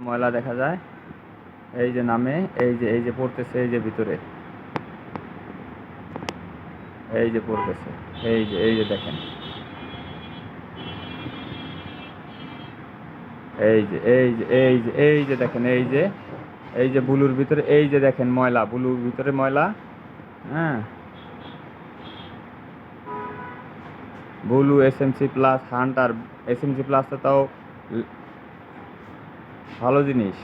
ময়লা দেখা যায়, এই যে নামে, এই যে পড়তেছে, এই যে ভিতরে, এই যে পড়তেছে, এই যে দেখেন, এই যে দেখেন, এই যে বুলুর ভিতরে, এই যে দেখেন ময়লা, বুলুর ভিতরে ময়লা। হ্যাঁ, বুলু এসএমসি প্লাস হান্টার, এসএমসি প্লাসটা তাও ভালো জিনিস।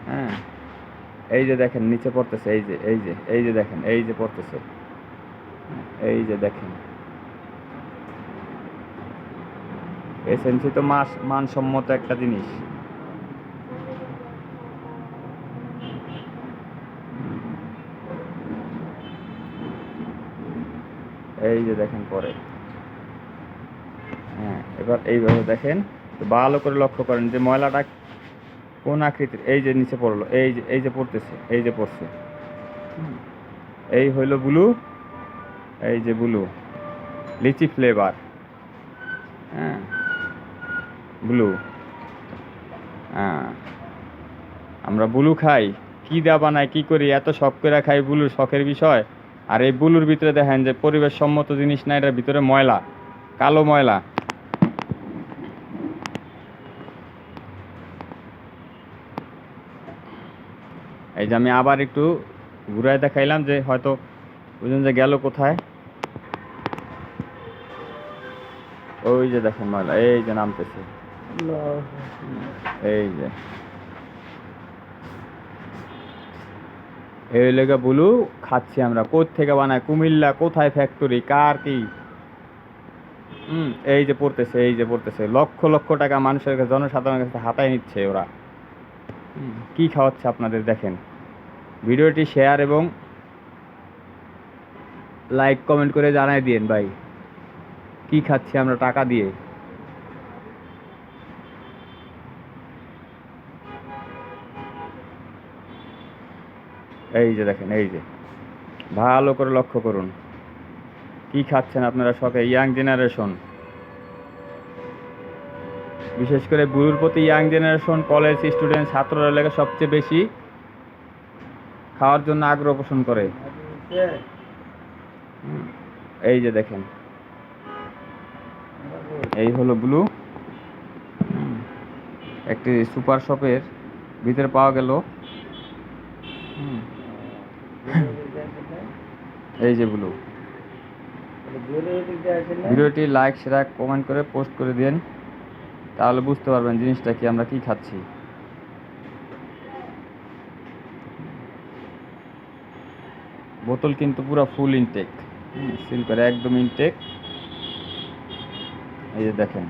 হ্যাঁ, এই যে দেখেন নিচে পড়তেছে, এই যে দেখেন, এই যে পড়তেছে, এই যে দেখেন, এসএমসি তো মানসম্মত একটা জিনিস। এই যে দেখেন পরে। হ্যাঁ, এবার এইভাবে দেখেন, ভালো করে লক্ষ্য করেন যে ময়লাটা কোন আকৃতির। এই যে নিচে পড়লো, এই যে পড়তেছে, এই যে পড়ছে, এই হইল ব্লু, এই যে ব্লু লিচি ফ্লেভার। হ্যাঁ, ব্লু। হ্যাঁ, আমরা ব্লু খাই, কি দা বানাই, কি করি, এত শখ করে খাই, ব্লু শখের বিষয়। আর এই ব্লুর ভিতরে দেখেন যে পরিবেশ সম্মত জিনিস না, এটার ভিতরে ময়লা, কালো ময়লা। এই যে আমি আবার একটু ঘুরায় দেখাইলাম যে হয়তো বুঝলেন যে গেল কোথায়। ওই যে দেখেন ময়লা, এই যে নামতেছে, এই যে এই লেগে ব্লু খাচ্ছি আমরা। কোত্থেকে বানায়, কুমিল্লা, কোথায় ফ্যাক্টরি, কার কি। এই যে পড়তেছে, এই যে পড়তেছে, লক্ষ লক্ষ টাকা মানুষের কাছে, জনসাধারণের কাছে হাতায় নিচ্ছে ওরা। কি খাওয়াচ্ছে আপনাদের দেখেন। ভিডিওটি শেয়ার এবং লাইক কমেন্ট করে জানাই দিন ভাই, কি খাচ্ছি আমরা টাকা দিয়ে। এই যে দেখেন, এই যে ভালো করে লক্ষ্য করুন কি খাচ্ছেন আপনারা শখে। ইয়াং জেনারেশন, বিশেষ করে ব্লুর প্রতি ইয়াং জেনারেশন, কলেজ স্টুডেন্ট, ছাত্ররা লেগে সবচেয়ে বেশি খাওয়ার জন্য আগ্রহ পোষণ করে। এই যে দেখেন, এই হলো ব্লু, একটি সুপার শপের ভিতরে পাওয়া গেল। এই যে ব্লু। ভিডিওটি লাইক শেয়ার কমেন্ট করে পোস্ট করে দিন, তাহলে বুঝতে পারবেন জিনিসটা কি, আমরা কি খাচ্ছি। বোতল কিন্তু পুরো ফুল ইনটেক, সিল করে একদম ইনটেক। এই যে দেখেন।